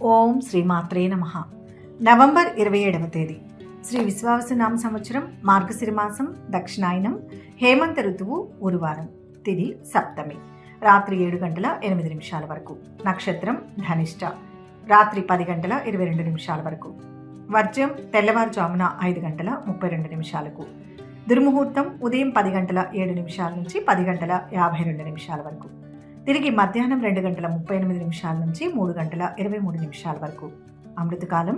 ఓం శ్రీమాత్రే నమః. నవంబర్ 27వ తేదీ శ్రీ విశ్వావసునామ సంవత్సరం మార్గశిర మాసం దక్షిణాయనం హేమంత ఋతువు గురువారం. తిథి సప్తమి. రాత్రి 7 గంటల 8 నిమిషాల వరకు. నక్షత్రం ధనిష్ట. రాత్రి 10 గంటల 22 నిమిషాల వరకు. వర్జ్యం తెల్లవారుజామున 5 గంటల 32 నిమిషాలకు. దుర్ముహూర్తం ఉదయం 10 గంటల 7 నిమిషాల నుంచి 10 గంటల 52 నిమిషాల వరకు. తిరిగి మధ్యాహ్నం 2 గంటల 38 నిమిషాల నుంచి 3 గంటల 23 నిమిషాల వరకు. అమృతకాలం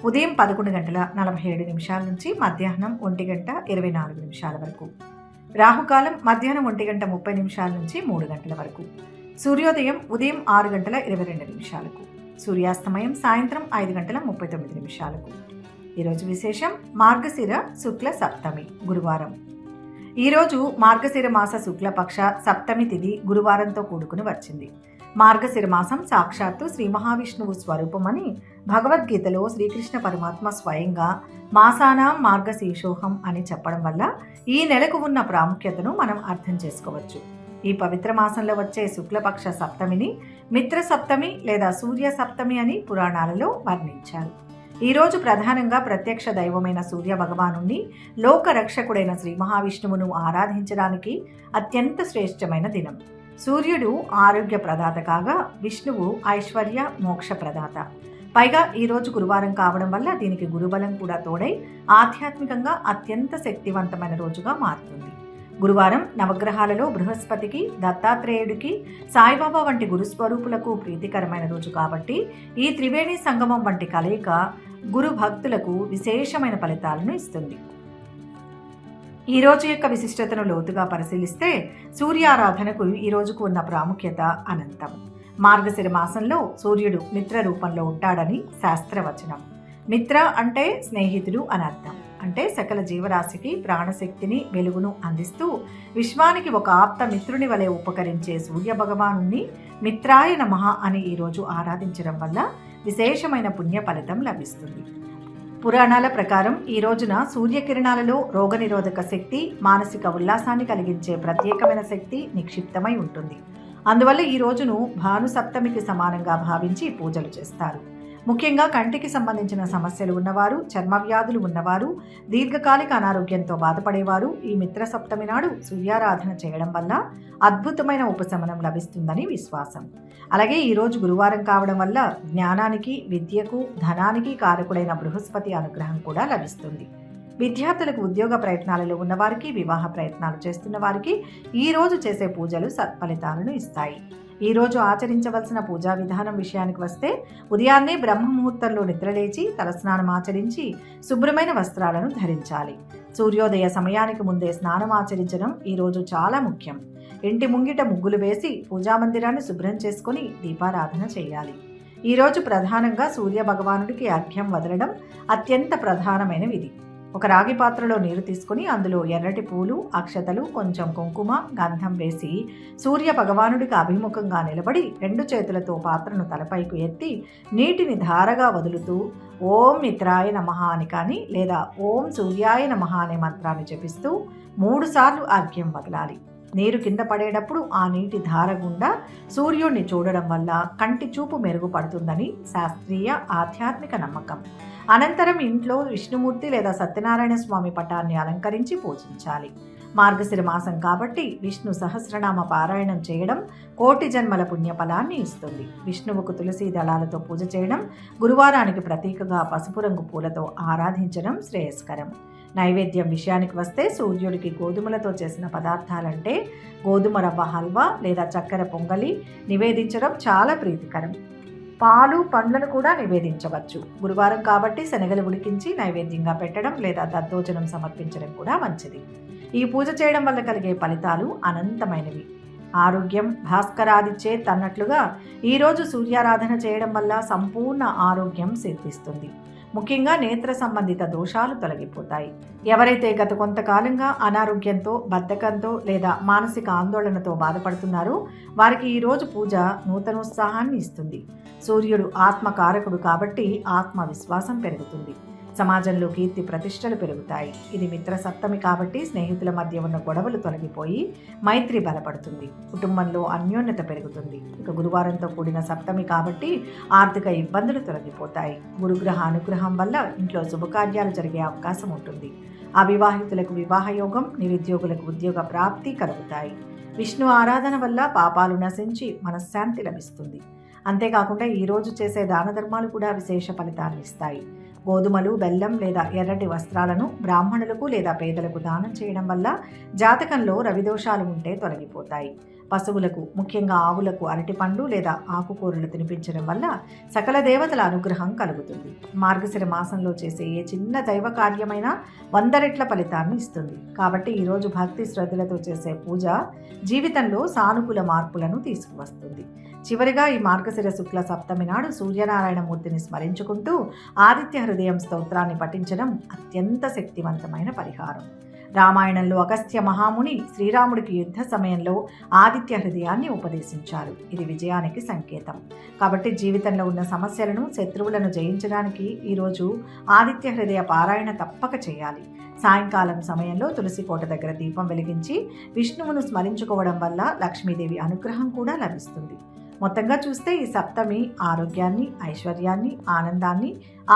ఉదయం 11 గంటల 47 నిమిషాల నుంచి మధ్యాహ్నం 1 గంట 24 నిమిషాల వరకు. రాహుకాలం మధ్యాహ్నం 1 గంట 30 నిమిషాల నుంచి 3 గంటల వరకు. సూర్యోదయం ఉదయం 6 గంటల 22 నిమిషాలకు. సూర్యాస్తమయం సాయంత్రం 5 గంటల 39 నిమిషాలకు. ఈరోజు విశేషం మార్గశిర శుక్ల సప్తమి గురువారం. ఈరోజు మార్గశిర మాస శుక్లపక్ష సప్తమి తిథి గురువారంతో కూడుకుని వచ్చింది. మార్గశిర మాసం సాక్షాత్తు శ్రీ మహావిష్ణువు స్వరూపమని భగవద్గీతలో శ్రీకృష్ణ పరమాత్మ స్వయంగా మాసానాం మార్గశీర్షోహం అని చెప్పడం వల్ల ఈ నెలకు ఉన్న ప్రాముఖ్యతను మనం అర్థం చేసుకోవచ్చు. ఈ పవిత్ర మాసంలో వచ్చే శుక్లపక్ష సప్తమిని మిత్ర సప్తమి లేదా సూర్య సప్తమి అని పురాణాలలో వర్ణించారు. ఈరోజు ప్రధానంగా ప్రత్యక్ష దైవమైన సూర్య భగవానుణ్ణి లోక రక్షకుడైన శ్రీ మహావిష్ణువును ఆరాధించడానికి అత్యంత శ్రేష్టమైన దినం. సూర్యుడు ఆరోగ్య ప్రదాత కాగా విష్ణువు ఐశ్వర్య మోక్ష ప్రదాత. పైగా ఈరోజు గురువారం కావడం వల్ల దీనికి గురుబలం కూడా తోడై ఆధ్యాత్మికంగా అత్యంత శక్తివంతమైన రోజుగా మారుతుంది. గురువారం నవగ్రహాలలో బృహస్పతికి, దత్తాత్రేయుడికి, సాయిబాబా వంటి గురుస్వరూపులకు ప్రీతికరమైన రోజు కాబట్టి ఈ త్రివేణి సంగమం వంటి కలయిక గురు భక్తులకు విశేషమైన ఫలితాలను ఇస్తుంది. ఈ రోజు యొక్క విశిష్టతను లోతుగా పరిశీలిస్తే సూర్యారాధనకు ఈ రోజుకు ఉన్న ప్రాముఖ్యత అనంతం. మార్గశిర మాసంలో సూర్యుడు మిత్ర రూపంలో ఉంటాడని శాస్త్రవచనం. మిత్ర అంటే స్నేహితుడు అని అర్థం. అంటే సకల జీవరాశికి ప్రాణశక్తిని వెలుగును అందిస్తూ విశ్వానికి ఒక ఆప్త మిత్రుని వలె ఉపకరించే సూర్య భగవానుని మిత్రాయ నమః అని ఈరోజు ఆరాధించడం వల్ల విశేషమైన పుణ్య ఫలితం లభిస్తుంది. పురాణాల ప్రకారం ఈ రోజున సూర్యకిరణాలలో రోగనిరోధక శక్తి, మానసిక ఉల్లాసాన్ని కలిగించే ప్రత్యేకమైన శక్తి నిక్షిప్తమై ఉంటుంది. అందువల్ల ఈ రోజును భాను సప్తమికి సమానంగా భావించి పూజలు చేస్తారు. ముఖ్యంగా కంటికి సంబంధించిన సమస్యలు ఉన్నవారు, చర్మ వ్యాధులు ఉన్నవారు, దీర్ఘకాలిక అనారోగ్యంతో బాధపడేవారు ఈ మిత్ర సప్తమి నాడు సూర్యారాధన చేయడం వల్ల అద్భుతమైన ఉపశమనం లభిస్తుందని విశ్వాసం. అలాగే ఈరోజు గురువారం కావడం వల్ల జ్ఞానానికి, విద్యకు, ధనానికి కారకుడైన బృహస్పతి అనుగ్రహం కూడా లభిస్తుంది. విద్యార్థులకు ఉద్యోగ ప్రయత్నాలలో ఉన్నవారికి, వివాహ ప్రయత్నాలు చేస్తున్న వారికి ఈ రోజు చేసే పూజలు సత్ఫలితాలను ఇస్తాయి. ఈ రోజు ఆచరించవలసిన పూజా విధానం విషయానికి వస్తే ఉదయాన్నే బ్రహ్మ ముహూర్తంలో నిద్రలేచి తలస్నానం ఆచరించి శుభ్రమైన వస్త్రాలను ధరించాలి. సూర్యోదయ సమయానికి ముందే స్నానం ఆచరించడం ఈ రోజు చాలా ముఖ్యం. ఇంటి ముంగిట ముగ్గులు వేసి పూజామందిరాన్ని శుభ్రం చేసుకుని దీపారాధన చేయాలి. ఈ రోజు ప్రధానంగా సూర్య భగవానుడికి అర్ఘ్యం వదలడం అత్యంత ప్రధానమైన విధి. ఒక రాగి పాత్రలో నీరు తీసుకుని అందులో ఎర్రటి పూలు, అక్షతలు, కొంచెం కుంకుమ, గంధం వేసి సూర్య భగవానుడికి అభిముఖంగా నిలబడి 2 చేతులతో పాత్రను తలపైకి ఎత్తి నీటిని ధారగా వదులుతూ ఓం మిత్రాయ నమః అని కానీ లేదా ఓం సూర్యాయ నమః అనే మంత్రాన్ని జపిస్తూ 3 సార్లు అర్ఘ్యం వదలాలి. నీరు కింద పడేటప్పుడు ఆ నీటి ధార గుండా సూర్యుడిని చూడడం వల్ల కంటి చూపు మెరుగుపడుతుందని శాస్త్రీయ ఆధ్యాత్మిక నమ్మకం. అనంతరం ఇంట్లో విష్ణుమూర్తి లేదా సత్యనారాయణ స్వామి పటాన్ని అలంకరించి పూజించాలి. మార్గశిర మాసం కాబట్టి విష్ణు సహస్రనామ పారాయణం చేయడం కోటి జన్మల పుణ్యఫలాన్ని ఇస్తుంది. విష్ణువుకు తులసి దళాలతో పూజ చేయడం, గురువారానికి ప్రతీకగా పసుపు రంగు పూలతో ఆరాధించడం శ్రేయస్కరం. నైవేద్యం విషయానికి వస్తే సూర్యుడికి గోధుమలతో చేసిన పదార్థాలంటే గోధుమ రవ్వ హల్వా లేదా చక్కెర పొంగలి నివేదించడం చాలా ప్రీతికరం. పాలు, పండ్లను కూడా నివేదించవచ్చు. గురువారం కాబట్టి శనగలు ఉడికించి నైవేద్యంగా పెట్టడం లేదా దద్దోజనం సమర్పించడం కూడా మంచిది. ఈ పూజ చేయడం వల్ల కలిగే ఫలితాలు అనంతమైనవి. ఆరోగ్యం భాస్కరాదిచ్చే తన్నట్లుగా ఈరోజు సూర్యారాధన చేయడం వల్ల సంపూర్ణ ఆరోగ్యం సిద్ధిస్తుంది. ముఖ్యంగా నేత్ర సంబంధిత దోషాలు తొలగిపోతాయి. ఎవరైతే గత కొంతకాలంగా అనారోగ్యంతో, బద్ధకంతో లేదా మానసిక ఆందోళనతో బాధపడుతున్నారో వారికి ఈరోజు పూజ నూతనోత్సాహాన్ని ఇస్తుంది. సూర్యుడు ఆత్మకారకుడు కాబట్టి ఆత్మవిశ్వాసం పెరుగుతుంది. సమాజంలో కీర్తి ప్రతిష్టలు పెరుగుతాయి. ఇది మిత్ర సప్తమి కాబట్టి స్నేహితుల మధ్య ఉన్న గొడవలు తొలగిపోయి మైత్రి బలపడుతుంది. కుటుంబంలో అన్యోన్యత పెరుగుతుంది. ఇక గురువారంతో కూడిన సప్తమి కాబట్టి ఆర్థిక ఇబ్బందులు తొలగిపోతాయి. గురుగ్రహ అనుగ్రహం వల్ల ఇంట్లో శుభకార్యాలు జరిగే అవకాశం ఉంటుంది. అవివాహితులకు వివాహ యోగం, నిరుద్యోగులకు ఉద్యోగ ప్రాప్తి కలుగుతాయి. విష్ణు ఆరాధన వల్ల పాపాలు నశించి మనశ్శాంతి లభిస్తుంది. అంతేకాకుండా ఈరోజు చేసే దాన ధర్మాలు కూడా విశేష ఫలితాన్ని ఇస్తాయి. గోధుమలు, బెల్లం లేదా ఎర్రటి వస్త్రాలను బ్రాహ్మణులకు లేదా పేదలకు దానం చేయడం వల్ల జాతకంలో రవిదోషాలు ఉంటే తొలగిపోతాయి. పశువులకు, ముఖ్యంగా ఆవులకు అరటిపండు లేదా ఆకుకూరలు తినిపించడం వల్ల సకల దేవతల అనుగ్రహం కలుగుతుంది. మార్గశిర మాసంలో చేసే ఏ చిన్న దైవ కార్యమైనా 100 రెట్ల ఫలితాన్ని ఇస్తుంది. కాబట్టి ఈరోజు భక్తి శ్రద్ధలతో చేసే పూజ జీవితంలో సానుకూల మార్పులను తీసుకువస్తుంది. చివరిగా ఈ మార్గశిర శుక్ల సప్తమి నాడు సూర్యనారాయణ మూర్తిని స్మరించుకుంటూ ఆదిత్య హృదయం స్తోత్రాన్ని పఠించడం అత్యంత శక్తివంతమైన పరిహారం. రామాయణంలో అగస్త్య మహాముని శ్రీరాముడికి యుద్ధ సమయంలో ఆదిత్య హృదయాన్ని ఉపదేశించారు. ఇది విజయానికి సంకేతం. కాబట్టి జీవితంలో ఉన్న సమస్యలను, శత్రువులను జయించడానికి ఈరోజు ఆదిత్య హృదయ పారాయణ తప్పక చేయాలి. సాయంకాలం సమయంలో తులసి కోట దగ్గర దీపం వెలిగించి విష్ణువును స్మరించుకోవడం వల్ల లక్ష్మీదేవి అనుగ్రహం కూడా లభిస్తుంది. మొత్తంగా చూస్తే ఈ సప్తమి ఆరోగ్యాన్ని, ఐశ్వర్యాన్ని, ఆనందాన్ని,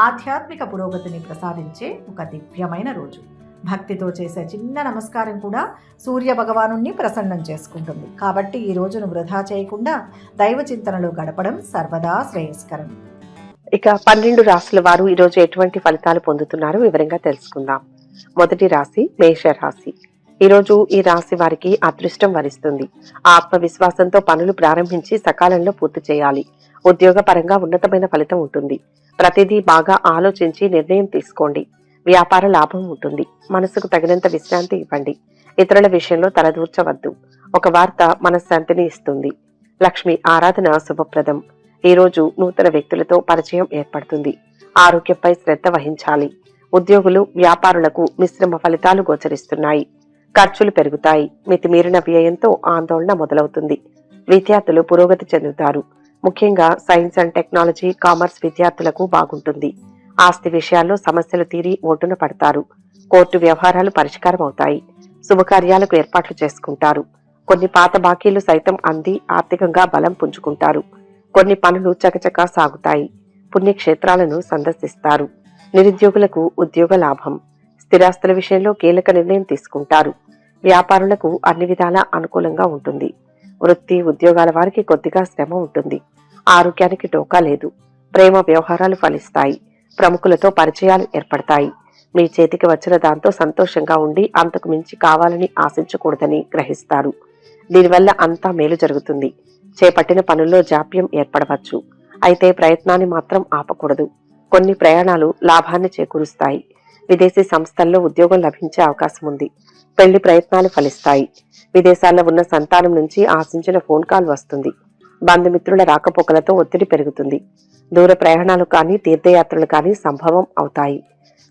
ఆధ్యాత్మిక పురోగతిని ప్రసాదించే ఒక దివ్యమైన రోజు. భక్తితో చేసే చిన్న నమస్కారం కూడా సూర్య భగవానుణ్ణి ప్రసన్నం చేసుకుంటుంది. కాబట్టి ఈ రోజును వృధా చేయకుండా దైవ చింతనలో గడపడం సర్వదా శ్రేయస్కరం. ఇక 12 రాశుల వారు ఈరోజు ఎటువంటి ఫలితాలు పొందుతున్నారో వివరంగా తెలుసుకుందాం. మొదటి రాశి మేషరాశి. ఈరోజు ఈ రాశి వారికి అదృష్టం వరిస్తుంది. ఆత్మవిశ్వాసంతో పనులు ప్రారంభించి సకాలంలో పూర్తి చేయాలి. ఉద్యోగ పరంగా ఉన్నతమైన ఫలితం ఉంటుంది. ప్రతిదీ బాగా ఆలోచించి నిర్ణయం తీసుకోండి. వ్యాపార లాభం ఉంటుంది. మనసుకు తగినంత విశ్రాంతి ఇవ్వండి. ఇతరుల విషయంలో తలదూర్చవద్దు. ఒక వార్త మనశ్శాంతిని ఇస్తుంది. లక్ష్మి ఆరాధన శుభప్రదం. ఈరోజు నూతన వ్యక్తులతో పరిచయం ఏర్పడుతుంది. ఆరోగ్యంపై శ్రద్ధ వహించాలి. ఉద్యోగులు, వ్యాపారులకు మిశ్రమ ఫలితాలు గోచరిస్తున్నాయి. ఖర్చులు పెరుగుతాయి. మితిమీరిన వ్యయంతో ఆందోళన మొదలవుతుంది. విద్యార్థులు పురోగతి చెందుతారు. ముఖ్యంగా సైన్స్ అండ్ టెక్నాలజీ, కామర్స్ విద్యార్థులకు బాగుంటుంది. ఆస్తి విషయాల్లో సమస్యలు తీరి ఒడ్డున పడతారు. కోర్టు వ్యవహారాలు పరిష్కారం అవుతాయి. శుభకార్యాలకు ఏర్పాట్లు చేసుకుంటారు. కొన్ని పాత బాకీలు సైతం అంది ఆర్థికంగా బలం పుంజుకుంటారు. కొన్ని పనులు చకచకా సాగుతాయి. పుణ్యక్షేత్రాలను సందర్శిస్తారు. నిరుద్యోగులకు ఉద్యోగ లాభం. స్థిరాస్తుల విషయంలో కీలక నిర్ణయం తీసుకుంటారు. వ్యాపారులకు అన్ని విధాలా అనుకూలంగా ఉంటుంది. వృత్తి, ఉద్యోగాల వారికి కొద్దిగా శ్రమ ఉంటుంది. ఆరోగ్యానికి టోకా లేదు. ప్రేమ వ్యవహారాలు ఫలిస్తాయి. ప్రముఖులతో పరిచయాలు ఏర్పడతాయి. మీ చేతికి వచ్చిన దాంతో సంతోషంగా ఉండి అంతకు మించి కావాలని ఆశించకూడదని గ్రహిస్తారు. దీనివల్ల అంతా మేలు జరుగుతుంది. చేపట్టిన పనుల్లో జాప్యం ఏర్పడవచ్చు. అయితే ప్రయత్నాన్ని మాత్రం ఆపకూడదు. కొన్ని ప్రయాణాలు లాభాన్ని చేకూరుస్తాయి. విదేశీ సంస్థల్లో ఉద్యోగం లభించే అవకాశం ఉంది. పెళ్లి ప్రయత్నాలు ఫలిస్తాయి. విదేశాల్లో ఉన్న సంతానం నుంచి ఆశించిన ఫోన్ కాల్ వస్తుంది. బంధుమిత్రుల రాకపోకలతో ఒత్తిడి పెరుగుతుంది. దూర ప్రయాణాలు కానీ, తీర్థయాత్రలు కానీ సంభవం అవుతాయి.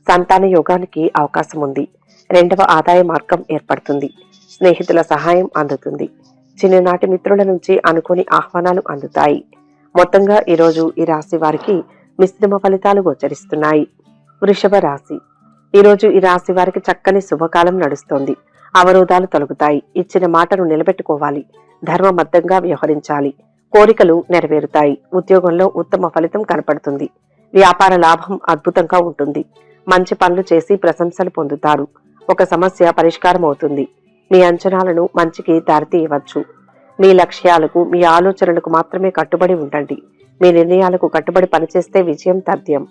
సంతాన యోగానికి అవకాశం ఉంది. 2వ ఆదాయ మార్గం ఏర్పడుతుంది. స్నేహితుల సహాయం అందుతుంది. చిన్ననాటి మిత్రుల నుంచి అనుకోని ఆహ్వానాలు అందుతాయి. మొత్తంగా ఈరోజు ఈ రాశి వారికి మిశ్రమ ఫలితాలు గోచరిస్తున్నాయి. వృషభ రాశి. ఈరోజు ఈ రాశి వారికి చక్కని శుభకాలం నడుస్తోంది. అవరోధాలు తొలగుతాయి. ఇచ్చిన మాటను నిలబెట్టుకోవాలి. ధర్మబద్ధంగా వ్యవహరించాలి. కోరికలు నెరవేరుతాయి. ఉద్యోగంలో ఉత్తమ ఫలితం కనపడుతుంది. వ్యాపార లాభం అద్భుతంగా ఉంటుంది. మంచి పనులు చేసి ప్రశంసలు పొందుతారు. ఒక సమస్య పరిష్కారం అవుతుంది. మీ అంచనాలను మంచికి దారితీయవచ్చు. మీ లక్ష్యాలకు, మీ ఆలోచనలకు మాత్రమే కట్టుబడి ఉండండి. మీ నిర్ణయాలకు కట్టుబడి పనిచేస్తే విజయం తథ్యం.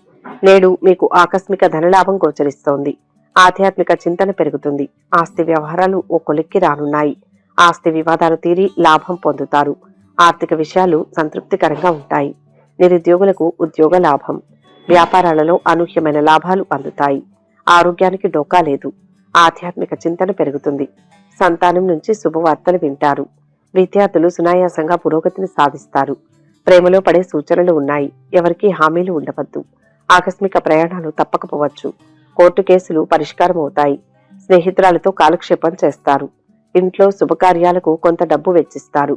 నేడు మీకు ఆకస్మిక ధనలాభం గోచరిస్తోంది. ఆధ్యాత్మిక చింతన పెరుగుతుంది. ఆస్తి వ్యవహారాలు ఓ కొలిక్కి రానున్నాయి. ఆస్తి వివాదాలు తీరి లాభం పొందుతారు. ఆర్థిక విషయాలు సంతృప్తికరంగా ఉంటాయి. నిరుద్యోగులకు ఉద్యోగ లాభం. వ్యాపారాలలో అనూహ్యమైన లాభాలు అందుతాయి. ఆరోగ్యానికి డోకా లేదు. ఆధ్యాత్మిక చింతన పెరుగుతుంది. సంతానం నుంచి శుభవార్తలు వింటారు. విద్యార్థులు సునాయాసంగా పురోగతిని సాధిస్తారు. ప్రేమలో పడే సూచనలు ఉన్నాయి. ఎవరికీ హామీలు ఉండవద్దు. ఆకస్మిక ప్రయాణాలు తప్పకపోవచ్చు. కోర్టు కేసులు పరిష్కారం అవుతాయి. స్నేహితురాలతో కాలక్షేపం చేస్తారు. ఇంట్లో శుభకార్యాలకు కొంత డబ్బు వెచ్చిస్తారు.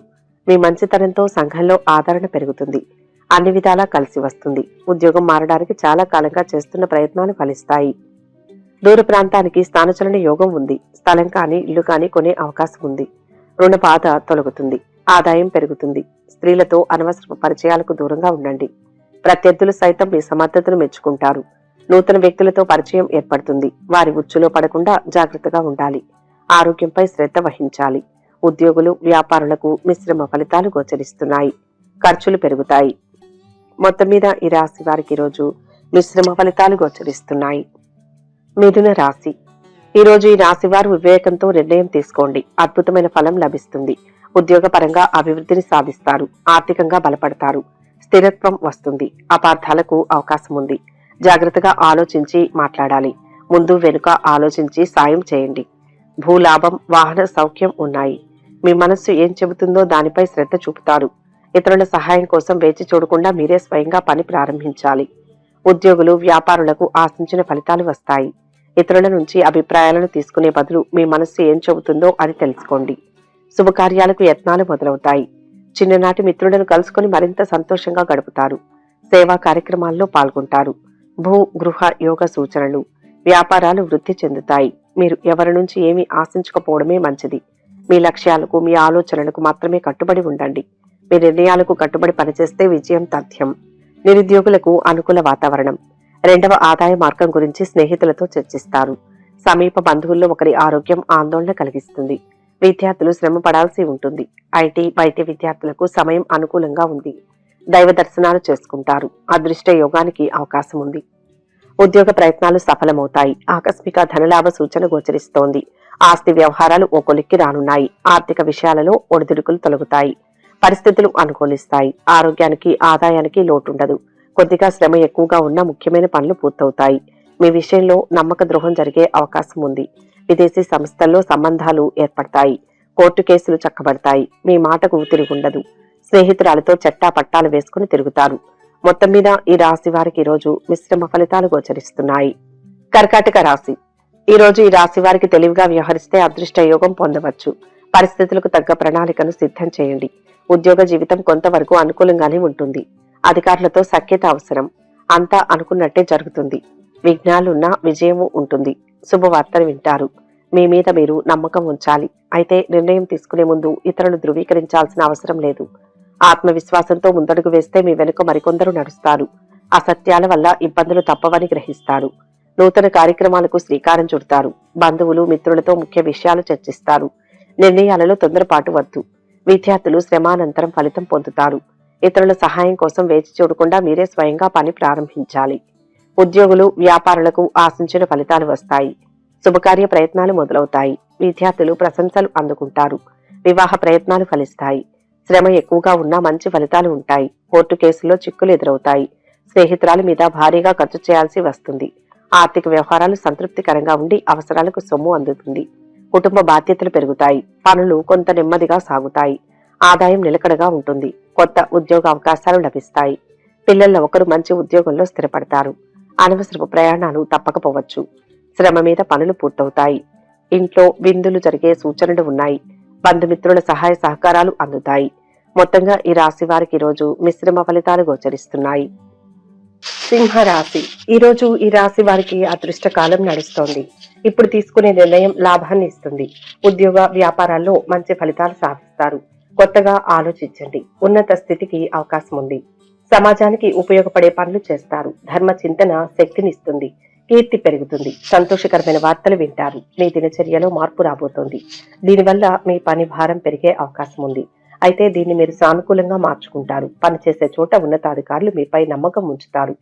మీ మంచితనంతో సంఘంలో ఆదరణ పెరుగుతుంది. అన్ని విధాలా కలిసి వస్తుంది. ఉద్యోగం మారడానికి చాలా కాలంగా చేస్తున్న ప్రయత్నాలు ఫలిస్తాయి. దూర ప్రాంతానికి స్థానచలన యోగం ఉంది. స్థలం కానీ ఇల్లు కానీ కొనే అవకాశం ఉంది. రుణ బాధ తొలగుతుంది. ఆదాయం పెరుగుతుంది. స్త్రీలతో అనవసర పరిచయాలకు దూరంగా ఉండండి. ప్రత్యర్థులు సైతం మీ సమర్థతను మెచ్చుకుంటారు. నూతన వ్యక్తులతో పరిచయం ఏర్పడుతుంది. వారి ఉచ్చులో పడకుండా జాగ్రత్తగా ఉండాలి. ఆరోగ్యంపై శ్రద్ధ వహించాలి. ఉద్యోగులు, వ్యాపారులకు మిశ్రమ ఫలితాలు గోచరిస్తున్నాయి. ఖర్చులు పెరుగుతాయి. మొత్తం మీద ఈ రాశి వారికి ఈరోజు మిశ్రమ ఫలితాలు గోచరిస్తున్నాయి. మిథున రాశి. ఈరోజు ఈ రాశి వారు వివేకంతో నిర్ణయం తీసుకోండి. అద్భుతమైన ఫలం లభిస్తుంది. ఉద్యోగపరంగా అభివృద్ధిని సాధిస్తారు. ఆర్థికంగా బలపడతారు. స్థిరత్వం వస్తుంది. అపార్థాలకు అవకాశం ఉంది. జాగ్రత్తగా ఆలోచించి మాట్లాడాలి. ముందు వెనుక ఆలోచించి సాయం చేయండి. భూలాభం, వాహన సౌఖ్యం ఉన్నాయి. మీ మనస్సు ఏం చెబుతుందో దానిపై శ్రద్ధ చూపుతారు. ఇతరుల సహాయం కోసం వేచి చూడకుండా మీరే స్వయంగా పని ప్రారంభించాలి. ఉద్యోగులు, వ్యాపారులకు ఆశించిన ఫలితాలు వస్తాయి. ఇతరుల నుంచి అభిప్రాయాలను తీసుకునే బదులు మీ మనస్సు ఏం చెబుతుందో అది తెలుసుకోండి. శుభకార్యాలకు యత్నాలు మొదలవుతాయి. చిన్ననాటి మిత్రులను కలుసుకుని మరింత సంతోషంగా గడుపుతారు. సేవా కార్యక్రమాల్లో పాల్గొంటారు. భూ, గృహ, యోగ సూచనలు. వ్యాపారాలు వృద్ధి చెందుతాయి. మీరు ఎవరి నుంచి ఏమీ ఆశించకపోవడమే మంచిది. మీ లక్ష్యాలకు, మీ ఆలోచనలకు మాత్రమే కట్టుబడి ఉండండి. మీ నిర్ణయాలకు కట్టుబడి పనిచేస్తే విజయం తథ్యం. నిరుద్యోగులకు అనుకూల వాతావరణం. రెండవ ఆదాయ మార్గం గురించి స్నేహితులతో చర్చిస్తారు. సమీప బంధువుల్లో ఒకరి ఆరోగ్యం ఆందోళన కలిగిస్తుంది. విద్యార్థులు శ్రమ పడాల్సి ఉంటుంది. ఐటీ, వైద్య విద్యార్థులకు సమయం అనుకూలంగా ఉంది. దైవ దర్శనాలు చేసుకుంటారు. అదృష్ట యోగానికి అవకాశం ఉంది. ఉద్యోగ ప్రయత్నాలు సఫలమవుతాయి. ఆకస్మిక ధనలాభ సూచన గోచరిస్తోంది. ఆస్తి వ్యవహారాలు ఓ కొలిక్కి రానున్నాయి. ఆర్థిక విషయాలలో ఒడిదుడుకులు తొలగుతాయి. పరిస్థితులు అనుకూలిస్తాయి. ఆరోగ్యానికి, ఆదాయానికి లోటుండదు. కొద్దిగా శ్రమ ఎక్కువగా ఉన్న ముఖ్యమైన పనులు పూర్తవుతాయి. మీ విషయంలో నమ్మక ద్రోహం జరిగే అవకాశం ఉంది. విదేశీ సంస్థల్లో సంబంధాలు ఏర్పడతాయి. కోర్టు కేసులు చక్కబడతాయి. మీ మాటకు తిరుగుండదు. స్నేహితురాలతో చట్టా పట్టాలు వేసుకుని తిరుగుతారు. మొత్తం మీద ఈ రాశి వారికి ఈరోజు మిశ్రమ ఫలితాలు గోచరిస్తున్నాయి. కర్కాటక రాశి. ఈ రోజు ఈ రాశి వారికి తెలివిగా వ్యవహరిస్తే అదృష్ట యోగం పొందవచ్చు. పరిస్థితులకు తగ్గ ప్రణాళికను సిద్ధం చేయండి. ఉద్యోగ జీవితం కొంతవరకు అనుకూలంగానే ఉంటుంది. అధికారులతో సఖ్యత అవసరం. అంతా అనుకున్నట్టే జరుగుతుంది. విఘ్నాలున్నా విజయము ఉంటుంది. శుభవార్తలు వింటారు. మీ మీద మీరు నమ్మకం ఉంచాలి. అయితే నిర్ణయం తీసుకునే ముందు ఇతరులు ధృవీకరించాల్సిన అవసరం లేదు. ఆత్మవిశ్వాసంతో ముందడుగు వేస్తే మీ వెనుక మరికొందరు నడుస్తారు. అసత్యాల వల్ల ఇబ్బందులు తప్పవని గ్రహిస్తారు. నూతన కార్యక్రమాలకు శ్రీకారం చుడతారు. బంధువులు, మిత్రులతో ముఖ్య విషయాలు చర్చిస్తారు. నిర్ణయాలలో తొందరపాటు వద్దు. విద్యార్థులు శ్రమానంతరం ఫలితం పొందుతారు. ఇతరుల సహాయం కోసం వేచి చూడకుండా మీరే స్వయంగా పని ప్రారంభించాలి. ఉద్యోగులు, వ్యాపారులకు ఆశించిన ఫలితాలు వస్తాయి. శుభకార్య ప్రయత్నాలు మొదలవుతాయి. విద్యార్థులు ప్రశంసలు అందుకుంటారు. వివాహ ప్రయత్నాలు ఫలిస్తాయి. శ్రమ ఎక్కువగా ఉన్నా మంచి ఫలితాలు ఉంటాయి. కోర్టు కేసుల్లో చిక్కులు ఎదురవుతాయి. స్నేహితురాల మీద భారీగా ఖర్చు చేయాల్సి వస్తుంది. ఆర్థిక వ్యవహారాలు సంతృప్తికరంగా ఉండి అవసరాలకు సొమ్ము అందుతుంది. కుటుంబ బాధ్యతలు పెరుగుతాయి. పనులు కొంత నెమ్మదిగా సాగుతాయి. ఆదాయం నిలకడగా ఉంటుంది. కొత్త ఉద్యోగ అవకాశాలు లభిస్తాయి. పిల్లల్లో ఒకరు మంచి ఉద్యోగంలో స్థిరపడతారు. అనవసరపు ప్రయాణాలు తప్పకపోవచ్చు. శ్రమ మీద పనులు పూర్తవుతాయి. ఇంట్లో విందులు జరిగే సూచనలు ఉన్నాయి. బంధుమిత్రుల సహాయ సహకారాలు అందుతాయి. మొత్తంగా ఈ రాశి వారికి ఈరోజు మిశ్రమ ఫలితాలు గోచరిస్తున్నాయి. సింహరాశి. ఈరోజు ఈ రాశి వారికి అదృష్ట కాలం నడుస్తోంది. ఇప్పుడు తీసుకునే నిర్ణయం లాభాన్ని ఇస్తుంది. ఉద్యోగ వ్యాపారాల్లో మంచి ఫలితాలు సాధిస్తారు. కొత్తగా ఆలోచించండి. ఉన్నత స్థితికి అవకాశం ఉంది. సమాజానికి ఉపయోగపడే పనులు చేస్తారు. ధర్మ చింతన శక్తినిస్తుంది. కీర్తి పెరుగుతుంది. సంతోషకరమైన వార్తలు వింటారు. మీ దినచర్యలో మార్పు రాబోతోంది. దీనివల్ల మీ పని భారం పెరిగే అవకాశం ఉంది. అయితే దీన్ని మీరు సానుకూలంగా మార్చుకుంటారు. పనిచేసే చోట ఉన్నతాధికారులు మీపై నమ్మకం ఉంచుతారు.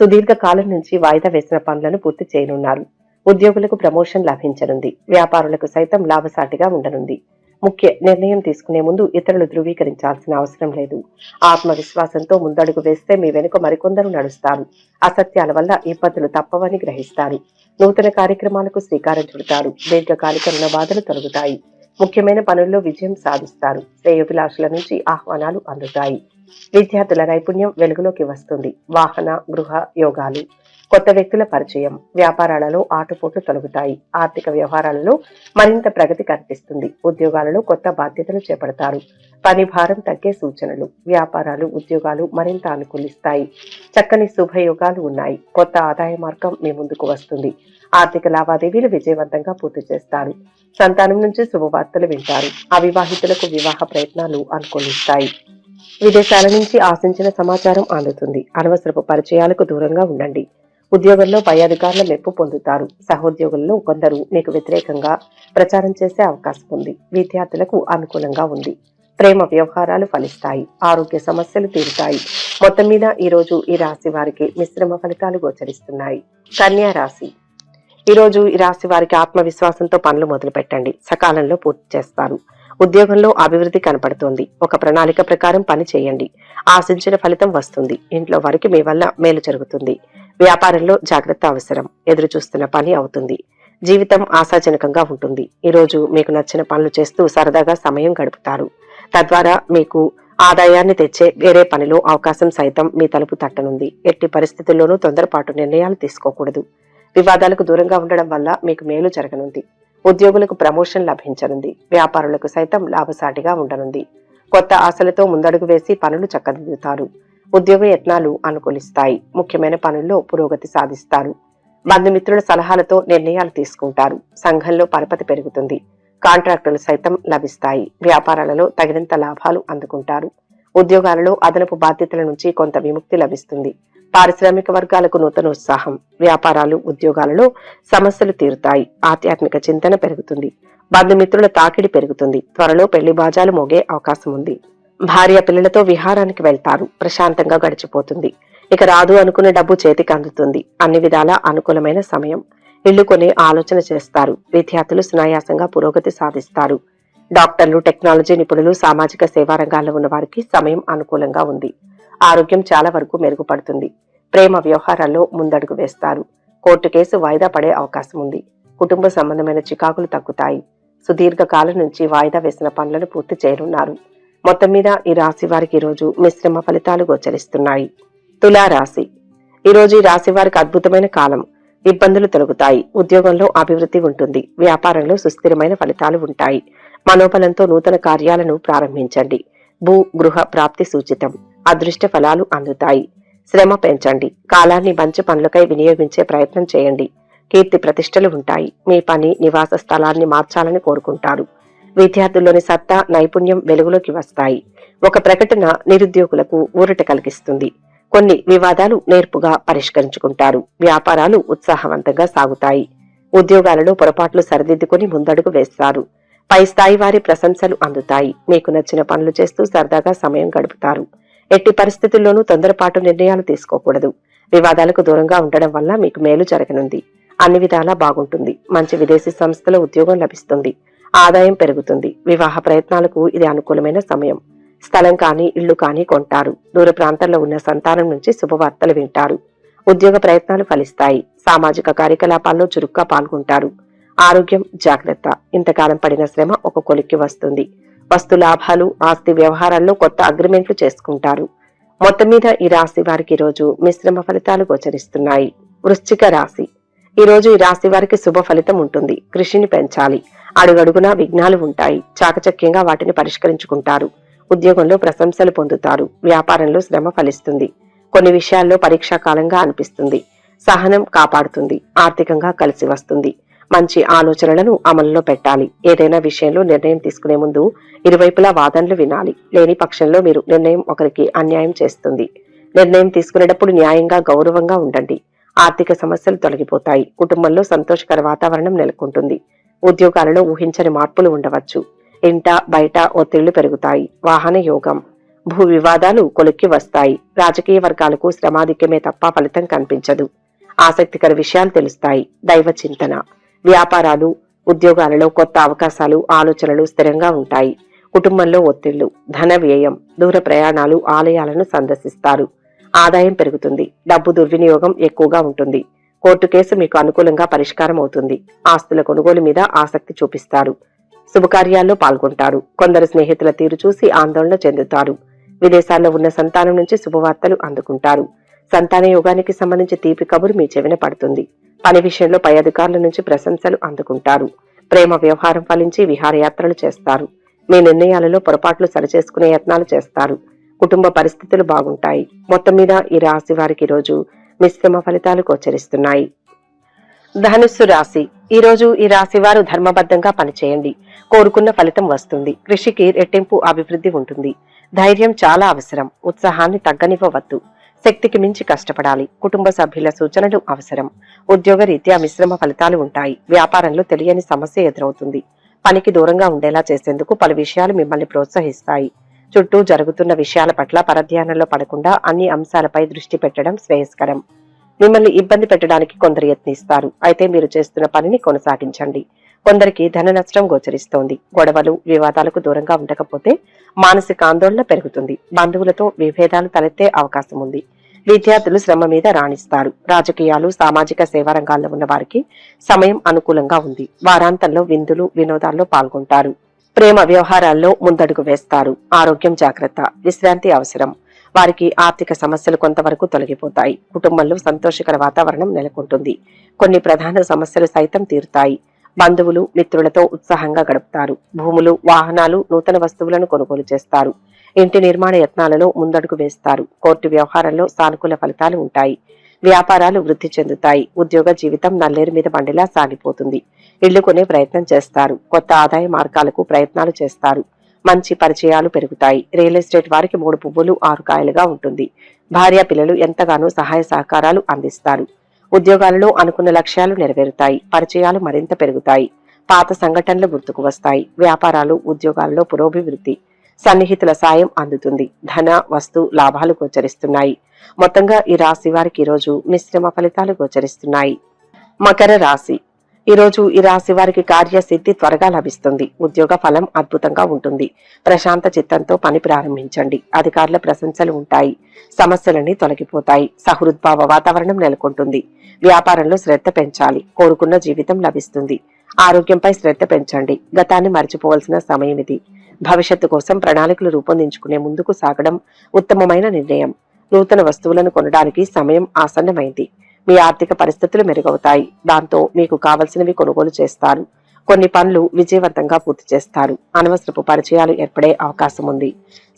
సుదీర్ఘ కాలం నుంచి వాయిదా వేసిన పనులను పూర్తి చేయనున్నారు. ఉద్యోగులకు ప్రమోషన్ లభించనుంది. వ్యాపారులకు సైతం లాభసాటిగా ఉండనుంది. ముఖ్య నిర్ణయం తీసుకునే ముందు ఇతరులు ధృవీకరించాల్సిన అవసరం లేదు. ఆత్మవిశ్వాసంతో ముందడుగు వేస్తే మీ వెనుక మరికొందరు నడుస్తారు. అసత్యాల వల్ల ఇబ్బందులు తప్పవని గ్రహిస్తారు. నూతన కార్యక్రమాలకు శ్రీకారం చుడతారు. దీర్ఘకాలిక రుణ బాధలు తొలగుతాయి. ముఖ్యమైన పనుల్లో విజయం సాధిస్తారు. శ్రేయోభిలాషుల నుంచి ఆహ్వానాలు అందుతాయి. విద్యార్థుల నైపుణ్యం వెలుగులోకి వస్తుంది. వాహన, గృహ యోగాలు. కొత్త వ్యక్తుల పరిచయం, వ్యాపారాలలో ఆటుపోట్లు తొలగుతాయి. ఆర్థిక వ్యవహారాలలో మరింత ప్రగతి కనిపిస్తుంది. ఉద్యోగాలలో కొత్త బాధ్యతలు చేపడతారు. పని భారం తగ్గే సూచనలు. వ్యాపారాలు, ఉద్యోగాలు మరింత అనుకూలిస్తాయి. చక్కని శుభయోగాలు ఉన్నాయి. కొత్త ఆదాయ మార్గం మీ ముందుకు వస్తుంది. ఆర్థిక లావాదేవీలు విజయవంతంగా పూర్తి చేస్తారు. సంతానం నుంచి శుభవార్తలు వింటారు. అవివాహితులకు వివాహ ప్రయత్నాలు అనుకూలిస్తాయి. విదేశాల నుంచి ఆశించిన సమాచారం అందుతుంది. అనవసరపు పరిచయాలకు దూరంగా ఉండండి. ఉద్యోగంలో పై అధికారుల మెప్పు పొందుతారు. సహోద్యోగుల్లో కొందరు మీకు వ్యతిరేకంగా ప్రచారం చేసే అవకాశం ఉంది. విద్యార్థులకు అనుకూలంగా ఉంది. ప్రేమ వ్యవహారాలు ఫలిస్తాయి. ఆరోగ్య సమస్యలు తీరుతాయి. మొత్తం మీద ఈ రోజు ఈ రాశి వారికి మిశ్రమ ఫలితాలు గోచరిస్తున్నాయి. కన్యా రాశి. ఈ రోజు ఈ రాశి వారికి ఆత్మవిశ్వాసంతో పనులు మొదలు పెట్టండి. సకాలంలో పూర్తి చేస్తారు. ఉద్యోగంలో అభివృద్ధి కనపడుతోంది. ఒక ప్రణాళిక ప్రకారం పని చేయండి. ఆశించిన ఫలితం వస్తుంది. ఇంట్లో వారికి మీ వల్ల మేలు జరుగుతుంది. వ్యాపారంలో జాగ్రత్త అవసరం. ఎదురు చూస్తున్న పని అవుతుంది. జీవితం ఆశాజనకంగా ఉంటుంది. ఈ రోజు మీకు నచ్చిన పనులు చేస్తూ సరదాగా సమయం గడుపుతారు. తద్వారా మీకు ఆదాయాన్ని తెచ్చే వేరే పనిలో అవకాశం సైతం మీ తలుపు తట్టనుంది. ఎట్టి పరిస్థితుల్లోనూ తొందరపాటు నిర్ణయాలు తీసుకోకూడదు. వివాదాలకు దూరంగా ఉండడం వల్ల మీకు మేలు జరగనుంది. ఉద్యోగులకు ప్రమోషన్ లభించనుంది. వ్యాపారులకు సైతం లాభసాటిగా ఉండనుంది. కొత్త ఆశలతో ముందడుగు వేసి పనులు చక్కదిద్దుతారు. ఉద్యోగ యత్నాలు అనుకూలిస్తాయి. ముఖ్యమైన పనుల్లో పురోగతి సాధిస్తారు. బంధుమిత్రుల సలహాలతో నిర్ణయాలు తీసుకుంటారు. సంఘంలో పరపతి పెరుగుతుంది. కాంట్రాక్టులు సైతం లభిస్తాయి. వ్యాపారాలలో తగినంత లాభాలు అందుకుంటారు. ఉద్యోగాలలో అదనపు బాధ్యతల నుంచి కొంత విముక్తి లభిస్తుంది. పారిశ్రామిక వర్గాలకు నూతన ఉత్సాహం. వ్యాపారాలు, ఉద్యోగాలలో సమస్యలు తీరుతాయి. ఆధ్యాత్మిక చింతన పెరుగుతుంది. బంధుమిత్రుల తాకిడి పెరుగుతుంది. త్వరలో పెళ్లి బాజాలు మోగే అవకాశం ఉంది. భార్య పిల్లలతో విహారానికి వెళ్తారు. ప్రశాంతంగా గడిచిపోతుంది. ఇక రాదు అనుకున్న డబ్బు చేతికి అందుతుంది. అన్ని విధాలా అనుకూలమైన సమయం. ఇల్లు కొనే ఆలోచన చేస్తారు. విద్యార్థులు సునాయాసంగా పురోగతి సాధిస్తారు. డాక్టర్లు, టెక్నాలజీ నిపుణులు, సామాజిక సేవా రంగాల్లో ఉన్న వారికి సమయం అనుకూలంగా ఉంది. ఆరోగ్యం చాలా వరకు మెరుగుపడుతుంది. ప్రేమ వ్యవహారాల్లో ముందడుగు వేస్తారు. కోర్టు కేసు వాయిదా పడే అవకాశం ఉంది. కుటుంబ సంబంధమైన చికాకులు తగ్గుతాయి. సుదీర్ఘ కాలం నుంచి వాయిదా వేసిన పనులను పూర్తి చేయనున్నారు. మొత్తం మీద ఈ రాశి వారికి ఈరోజు మిశ్రమ ఫలితాలు గోచరిస్తున్నాయి. తులా రాశి. ఈరోజు ఈ రాశి వారికి అద్భుతమైన కాలం. ఇబ్బందులు తొలగుతాయి. ఉద్యోగంలో అభివృద్ధి ఉంటుంది. వ్యాపారంలో సుస్థిరమైన ఫలితాలు ఉంటాయి. మనోబలంతో నూతన కార్యాలను ప్రారంభించండి. భూ గృహ ప్రాప్తి సూచితం. అదృష్ట ఫలాలు అందుతాయి. శ్రమ పెంచండి. కాలాన్ని మంచి పనులకై వినియోగించే ప్రయత్నం చేయండి. కీర్తి ప్రతిష్టలు ఉంటాయి. మీ పని, నివాస స్థలాన్ని మార్చాలని కోరుకుంటారు. విద్యార్థుల్లోని సత్తా, నైపుణ్యం వెలుగులోకి వస్తాయి. ఒక ప్రకటన నిరుద్యోగులకు ఊరట కలిగిస్తుంది. కొన్ని వివాదాలు నేర్పుగా పరిష్కరించుకుంటారు. వ్యాపారాలు ఉత్సాహవంతంగా సాగుతాయి. ఉద్యోగాలలో పొరపాట్లు సరిదిద్దుకుని ముందడుగు వేస్తారు. పై స్థాయి వారి ప్రశంసలు అందుతాయి. మీకు నచ్చిన పనులు చేస్తూ సరదాగా సమయం గడుపుతారు. ఎట్టి పరిస్థితుల్లోనూ తొందరపాటు నిర్ణయాలు తీసుకోకూడదు. వివాదాలకు దూరంగా ఉండడం వల్ల మీకు మేలు జరగనుంది. అన్ని విధాలా బాగుంటుంది. మంచి విదేశీ సంస్థలో ఉద్యోగం లభిస్తుంది. ఆదాయం పెరుగుతుంది. వివాహ ప్రయత్నాలకు ఇది అనుకూలమైన సమయం. స్థలం కానీ, ఇళ్లు కానీ కొంటారు. దూర ప్రాంతాల్లో ఉన్న సంతానం నుంచి శుభవార్తలు వింటారు. ఉద్యోగ ప్రయత్నాలు ఫలిస్తాయి. సామాజిక కార్యకలాపాల్లో చురుగ్గా పాల్గొంటారు. ఆరోగ్యం జాగ్రత్త. ఇంతకాలం పడిన శ్రమ ఒక కొలిక్కి వస్తుంది. వస్తు లాభాలు, ఆస్తి వ్యవహారాల్లో కొత్త అగ్రిమెంట్లు చేసుకుంటారు. మొత్తం మీద ఈ రాశి వారికి ఈరోజు మిశ్రమ ఫలితాలు గోచరిస్తున్నాయి. వృశ్చిక రాశి. ఈ రోజు ఈ రాశి వారికి శుభ ఫలితం ఉంటుంది. కృషిని పెంచాలి. అడుగడుగునా విఘ్నాలు ఉంటాయి. చాకచక్యంగా వాటిని పరిష్కరించుకుంటారు. ఉద్యోగంలో ప్రశంసలు పొందుతారు. వ్యాపారంలో శ్రమ ఫలిస్తుంది. కొన్ని విషయాల్లో పరీక్షా కాలంగా అనిపిస్తుంది. సహనం కాపాడుతుంది. ఆర్థికంగా కలిసి వస్తుంది. మంచి ఆలోచనలను అమలులో పెట్టాలి. ఏదైనా విషయంలో నిర్ణయం తీసుకునే ముందు ఇరువైపులా వాదనలు వినాలి. లేని పక్షంలో మీరు నిర్ణయం ఒకరికి అన్యాయం చేస్తుంది. నిర్ణయం తీసుకునేటప్పుడు న్యాయంగా, గౌరవంగా ఉండండి. ఆర్థిక సమస్యలు తొలగిపోతాయి. కుటుంబంలో సంతోషకర వాతావరణం నెలకొంటుంది. ఉద్యోగాలలో ఊహించని మార్పులు ఉండవచ్చు. ఇంట బయట ఒత్తిళ్లు పెరుగుతాయి. వాహన యోగం. భూ వివాదాలు కొలిక్కి వస్తాయి. రాజకీయ వర్గాలకు శ్రమాధిక్యమే తప్ప ఫలితం కనిపించదు. ఆసక్తికర విషయాలు తెలుస్తాయి. దైవ చింతన. వ్యాపారాలు, ఉద్యోగాలలో కొత్త అవకాశాలు, ఆలోచనలు స్థిరంగా ఉంటాయి. కుటుంబంలో ఒత్తిళ్లు, ధన వ్యయం, దూర ప్రయాణాలు, ఆలయాలను సందర్శిస్తారు. ఆదాయం పెరుగుతుంది. డబ్బు దుర్వినియోగం ఎక్కువగా ఉంటుంది. కోర్టు కేసు మీకు అనుకూలంగా పరిష్కారం అవుతుంది. ఆస్తుల కొనుగోలు మీద ఆసక్తి చూపిస్తారు. శుభకార్యాల్లో పాల్గొంటారు. కొందరు స్నేహితుల తీరు చూసి ఆందోళన చెందుతారు. విదేశాల్లో ఉన్న సంతానం నుంచి శుభవార్తలు అందుకుంటారు. సంతాన యోగానికి సంబంధించి తీపి కబురు మీ చెవిన పడుతుంది. పని విషయంలో పై అధికారుల నుంచి ప్రశంసలు అందుకుంటారు. ప్రేమ వ్యవహారం ఫలించి విహారయాత్రలు చేస్తారు. మీ నిర్ణయాలలో పొరపాట్లు సరిచేసుకునే యత్నాలు చేస్తారు. కుటుంబ పరిస్థితులు బాగుంటాయి. మొత్తం మీద ఈ రాశి వారికి రోజు మిశ్రమ ఫలితాలు గోచరిస్తున్నాయి. ధనుస్సు రాశి. ఈ రోజు ఈ రాశి వారు ధర్మబద్ధంగా పనిచేయండి. కోరుకున్న ఫలితం వస్తుంది. కృషికి రెట్టింపు అభివృద్ధి ఉంటుంది. ధైర్యం చాలా అవసరం. ఉత్సాహాన్ని తగ్గనివ్వవద్దు. శక్తికి మించి కష్టపడాలి. కుటుంబ సభ్యుల సూచనలు అవసరం. ఉద్యోగ రీత్యా మిశ్రమ ఫలితాలు ఉంటాయి. వ్యాపారంలో తెలియని సమస్య ఎదురవుతుంది. పనికి దూరంగా ఉండేలా చేసేందుకు పలు విషయాలు మిమ్మల్ని ప్రోత్సహిస్తాయి. చుట్టూ జరుగుతున్న విషయాల పట్ల పరధ్యానంలో పడకుండా అన్ని అంశాలపై దృష్టి పెట్టడం శ్రేయస్కరం. మిమ్మల్ని ఇబ్బంది పెట్టడానికి కొందరు యత్నిస్తారు. అయితే మీరు చేస్తున్న పనిని కొనసాగించండి. కొందరికి ధన నష్టం గోచరిస్తోంది. గొడవలు వివాదాలకు దూరంగా ఉండకపోతే మానసిక ఆందోళన పెరుగుతుంది. బంధువులతో విభేదాలు తలెత్తే అవకాశం ఉంది. విద్యార్థులు శ్రమ మీద రాణిస్తారు. రాజకీయాలు సామాజిక సేవా రంగాల్లో ఉన్న వారికి సమయం అనుకూలంగా ఉంది. వారాంతంలో విందులు వినోదాల్లో పాల్గొంటారు. ప్రేమ వ్యవహారాల్లో ముందడుగు వేస్తారు. ఆరోగ్యం జాగ్రత్త. విశ్రాంతి అవసరం. వారికి ఆర్థిక సమస్యలు కొంతవరకు తొలగిపోతాయి. కుటుంబంలో సంతోషకర వాతావరణం నెలకొంటుంది. కొన్ని ప్రధాన సమస్యలు సైతం తీరుతాయి. బంధువులు మిత్రులతో ఉత్సాహంగా గడుపుతారు. భూములు వాహనాలు నూతన వస్తువులను కొనుగోలు చేస్తారు. ఇంటి నిర్మాణ యత్నాలలో ముందడుగు వేస్తారు. కోర్టు వ్యవహారంలో సానుకూల ఫలితాలు ఉంటాయి. వ్యాపారాలు వృద్ధి చెందుతాయి. ఉద్యోగ జీవితం నల్లేరు మీద బండిలా సాగిపోతుంది. ఇళ్లు కొనే ప్రయత్నం చేస్తారు. కొత్త ఆదాయ మార్గాలకు ప్రయత్నాలు చేస్తారు. మంచి పరిచయాలు పెరుగుతాయి. రియల్ ఎస్టేట్ వారికి 3 పువ్వులు 6 కాయలుగా ఉంటుంది. భార్య పిల్లలు ఎంతగానో సహాయ సహకారాలు అందిస్తారు. ఉద్యోగాలలో అనుకున్న లక్ష్యాలు నెరవేరుతాయి. పరిచయాలు మరింత పెరుగుతాయి. పాత సంఘటనలు గుర్తుకు వస్తాయి. వ్యాపారాలు ఉద్యోగాలలో పురోభివృద్ధి. సన్నిహితుల సాయం అందుతుంది. ధన వస్తు లాభాలు గోచరిస్తున్నాయి. మొత్తంగా ఈ రాశి వారికి ఈరోజు మిశ్రమ ఫలితాలు గోచరిస్తున్నాయి. మకర రాశి. ఈరోజు ఈ రాశి వారికి కార్యసిద్ధి త్వరగా లభిస్తుంది. ఉద్యోగ ఫలం అద్భుతంగా ఉంటుంది. ప్రశాంత చిత్తంతో పని ప్రారంభించండి. అధికారుల ప్రశంసలు ఉంటాయి. సమస్యలన్నీ తొలగిపోతాయి. సహృద్భావ వాతావరణం నెలకొంటుంది. వ్యాపారంలో శ్రద్ధ పెంచాలి. కోరుకున్న జీవితం లభిస్తుంది. ఆరోగ్యంపై శ్రద్ధ పెంచండి. గతాన్ని మర్చిపోవలసిన సమయం ఇది. భవిష్యత్తు కోసం ప్రణాళికలు రూపొందించుకునే ముందుకు సాగడం ఉత్తమమైన నిర్ణయం. నూతన వస్తువులను కొనడానికి సమయం ఆసన్నమైంది. మీ ఆర్థిక పరిస్థితులు మెరుగవుతాయి. దాంతో మీకు కావలసినవి కొనుగోలు చేస్తారు. కొన్ని పనులు విజయవంతంగా పూర్తి చేస్తారు. అనవసరపు పరిచయాలు ఏర్పడే అవకాశం ఉంది.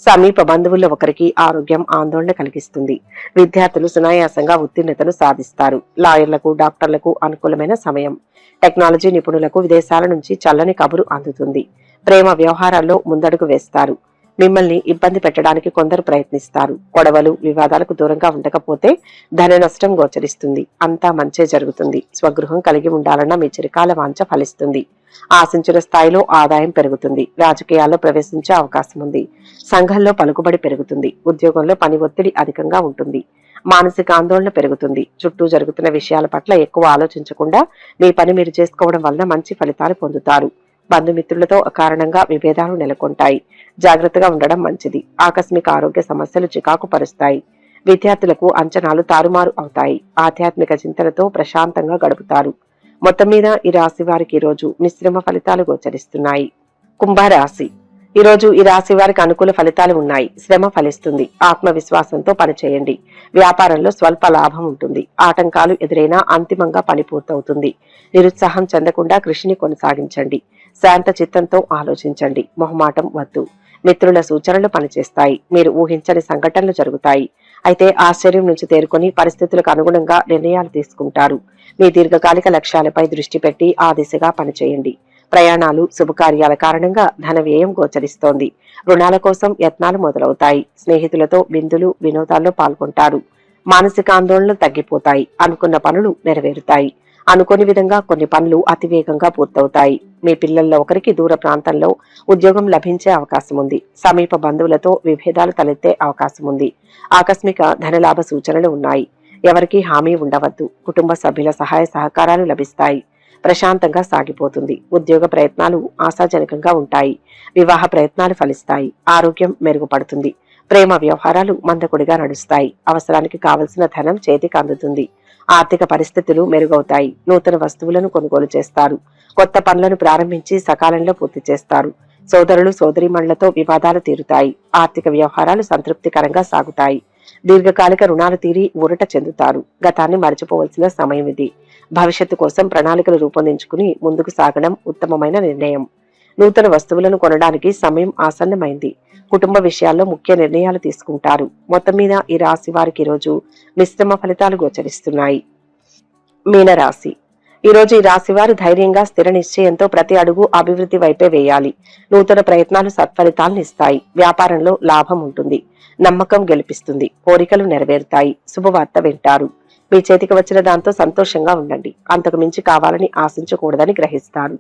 సమీప బంధువుల్లో ఒకరికి ఆరోగ్యం ఆందోళన కలిగిస్తుంది. విద్యార్థులు సునాయాసంగా ఉత్తీర్ణతను సాధిస్తారు. లాయర్లకు డాక్టర్లకు అనుకూలమైన సమయం. టెక్నాలజీ నిపుణులకు విదేశాల నుంచి చల్లని కబురు అందుతుంది. ప్రేమ వ్యవహారాల్లో ముందడుగు వేస్తారు. మిమ్మల్ని ఇబ్బంది పెట్టడానికి కొందరు ప్రయత్నిస్తారు. గొడవలు వివాదాలకు దూరంగా ఉండకపోతే ధన నష్టం గోచరిస్తుంది. అంతా మంచే జరుగుతుంది. స్వగృహం కలిగి ఉండాలన్న మీ చిరకాల వాంఛ ఫలిస్తుంది. ఆశించిన స్థాయిలో ఆదాయం పెరుగుతుంది. రాజకీయాల్లో ప్రవేశించే అవకాశం ఉంది. సంఘంలో పలుకుబడి పెరుగుతుంది. ఉద్యోగంలో పని ఒత్తిడి అధికంగా ఉంటుంది. మానసిక ఆందోళన పెరుగుతుంది. చుట్టూ జరుగుతున్న విషయాల పట్ల ఎక్కువ ఆలోచించకుండా మీ పని మీరు చేసుకోవడం వలన మంచి ఫలితాలు పొందుతారు. బంధుమిత్రులతో అకారణంగా విభేదాలు నెలకొంటాయి. జాగ్రత్తగా ఉండడం మంచిది. ఆకస్మిక ఆరోగ్య సమస్యలు చికాకు పరుస్తాయి. విద్యార్థులకు అంచనాలు తారుమారు అవుతాయి. ఆధ్యాత్మిక చింతనతో ప్రశాంతంగా గడుపుతారు. మొత్తం మీద ఈ రాశి వారికి ఈరోజు మిశ్రమ ఫలితాలు గోచరిస్తున్నాయి. కుంభరాశి. ఈరోజు ఈ రాశి వారికి అనుకూల ఫలితాలు ఉన్నాయి. శ్రమ ఫలిస్తుంది. ఆత్మవిశ్వాసంతో పనిచేయండి. వ్యాపారంలో స్వల్ప లాభం ఉంటుంది. ఆటంకాలు ఎదురైనా అంతిమంగా పని పూర్తవుతుంది. నిరుత్సాహం చెందకుండా కృషిని కొనసాగించండి. శాంత చిత్తంతో ఆలోచించండి. మొహమాటం వద్దు. మిత్రుల సూచనలు పనిచేస్తాయి. మీరు ఊహించని సంఘటనలు జరుగుతాయి. అయితే ఆశ్చర్యం నుంచి తేరుకొని పరిస్థితులకు అనుగుణంగా నిర్ణయాలు తీసుకుంటారు. మీ దీర్ఘకాలిక లక్ష్యాలపై దృష్టి పెట్టి ఆ దిశగా పనిచేయండి. ప్రయాణాలు శుభకార్యాల కారణంగా ధన వ్యయం గోచరిస్తోంది. రుణాల కోసం యత్నాలు మొదలవుతాయి. స్నేహితులతో విందులు వినోదాల్లో పాల్గొంటారు. మానసిక ఆందోళనలు తగ్గిపోతాయి. అనుకున్న పనులు నెరవేరుతాయి. అనుకోని విధంగా కొన్ని పనులు అతివేగంగా పూర్తవుతాయి. మీ పిల్లల్లో ఒకరికి దూర ప్రాంతంలో ఉద్యోగం లభించే అవకాశం ఉంది. సమీప బంధువులతో విభేదాలు తలెత్తే అవకాశం ఉంది. ఆకస్మిక ధనలాభ సూచనలు ఉన్నాయి. ఎవరికీ హామీ ఉండవద్దు. కుటుంబ సభ్యుల సహాయ సహకారాలు లభిస్తాయి. ప్రశాంతంగా సాగిపోతుంది. ఉద్యోగ ప్రయత్నాలు ఆశాజనకంగా ఉంటాయి. వివాహ ప్రయత్నాలు ఫలిస్తాయి. ఆరోగ్యం మెరుగుపడుతుంది. ప్రేమ వ్యవహారాలు మందకొడిగా నడుస్తాయి. అవసరానికి కావలసిన ధనం చేతికి అందుతుంది. ఆర్థిక పరిస్థితులు మెరుగవుతాయి. నూతన వస్తువులను కొనుగోలు చేస్తారు. కొత్త పనులను ప్రారంభించి సకాలంలో పూర్తి చేస్తారు. సోదరులు సోదరీమణులతో వివాదాలు తీరుతాయి. ఆర్థిక వ్యవహారాలు సంతృప్తికరంగా సాగుతాయి. దీర్ఘకాలిక రుణాలు తీరి ఊరట చెందుతారు. గతాన్ని మరచిపోవలసిన సమయం ఇది. భవిష్యత్తు కోసం ప్రణాళికలు రూపొందించుకుని ముందుకు సాగడం ఉత్తమమైన నిర్ణయం. నూతన వస్తువులను కొనడానికి సమయం ఆసన్నమైంది. కుటుంబ విషయాల్లో ముఖ్య నిర్ణయాలు తీసుకుంటారు. మొత్తం మీద ఈ రాశి వారికి ఈరోజు మిశ్రమ ఫలితాలు గోచరిస్తున్నాయి. మీనరాశి. ఈరోజు ఈ రాశి వారు ధైర్యంగా స్థిర నిశ్చయంతో ప్రతి అడుగు అభివృద్ధి వైపే వేయాలి. నూతన ప్రయత్నాలు సత్ఫలితాలను ఇస్తాయి. వ్యాపారంలో లాభం ఉంటుంది. నమ్మకం గెలిపిస్తుంది. కోరికలు నెరవేరుతాయి. శుభవార్త వింటారు. మీ చేతికి వచ్చిన దాంతో సంతోషంగా ఉండండి. అంతకు మించి కావాలని ఆశించకూడదని గ్రహిస్తారు.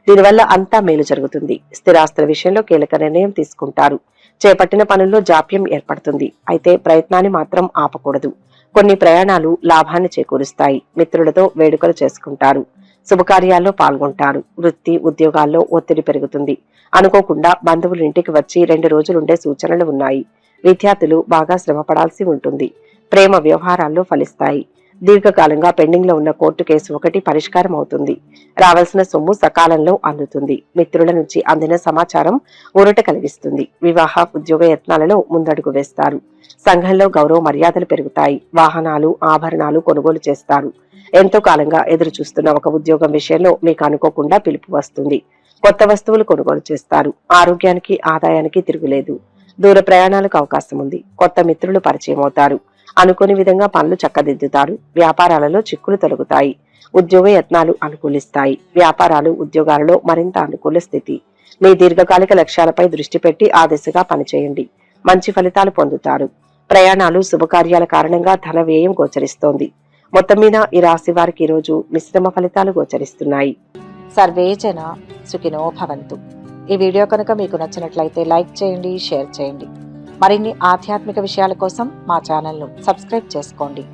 దీనివల్ల అంతా మేలు జరుగుతుంది. స్థిరాస్తుల విషయంలో కీలక నిర్ణయం తీసుకుంటారు. చేపట్టిన పనుల్లో జాప్యం ఏర్పడుతుంది. అయితే ప్రయత్నాన్ని మాత్రం ఆపకూడదు. కొన్ని ప్రయాణాలు లాభాన్ని చేకూరుస్తాయి. మిత్రులతో వేడుకలు చేసుకుంటారు. శుభకార్యాల్లో పాల్గొంటారు. వృత్తి ఉద్యోగాల్లో ఒత్తిడి పెరుగుతుంది. అనుకోకుండా బంధువులు ఇంటికి వచ్చి 2 రోజులుండే సూచనలు ఉన్నాయి. విద్యార్థులు బాగా శ్రమపడాల్సి ఉంటుంది. ప్రేమ వ్యవహారాల్లో ఫలిస్తాయి. దీర్ఘకాలంగా పెండింగ్ లో ఉన్న కోర్టు కేసు ఒకటి పరిష్కారం అవుతుంది. రావాల్సిన సొమ్ము సకాలంలో అందుతుంది. మిత్రుల నుంచి అందిన సమాచారం ఊరట కలిగిస్తుంది. వివాహ ఉద్యోగ యత్నాలలో ముందడుగు వేస్తారు. సంఘంలో గౌరవ మర్యాదలు పెరుగుతాయి. వాహనాలు ఆభరణాలు కొనుగోలు చేస్తారు. ఎంతో కాలంగా ఎదురు చూస్తున్న ఒక ఉద్యోగం విషయంలో మీకు అనుకోకుండా పిలుపు వస్తుంది. కొత్త వస్తువులు కొనుగోలు చేస్తారు. ఆరోగ్యానికి ఆదాయానికి తిరుగులేదు. దూర ప్రయాణాలకు అవకాశం ఉంది. కొత్త మిత్రులు పరిచయం అవుతారు. అనుకోని విధంగా పనులు చక్కదిద్దుతారు. వ్యాపారాలలో చిక్కులు తొలగుతాయి. ఉద్యోగ యత్నాలు అనుకూలిస్తాయి. వ్యాపారాలు ఉద్యోగాలలో మరింత అనుకూల స్థితి. మీ దీర్ఘకాలిక లక్ష్యాలపై దృష్టి పెట్టి ఆ దిశగా పనిచేయండి. మంచి ఫలితాలు పొందుతారు. ప్రయాణాలు శుభకార్యాల కారణంగా ధన వ్యయం గోచరిస్తోంది. మొత్తం మీద ఈ రాశి వారికి ఈరోజు మిశ్రమ ఫలితాలు గోచరిస్తున్నాయి. సర్వే జన సుఖినో భవంతు. ఈ వీడియో కనుక మీకు నచ్చినట్లయితే లైక్ చేయండి, షేర్ చేయండి. మరిన్ని ఆధ్యాత్మిక విషయాల కోసం మా ఛానల్ను సబ్స్క్రైబ్ చేసుకోండి.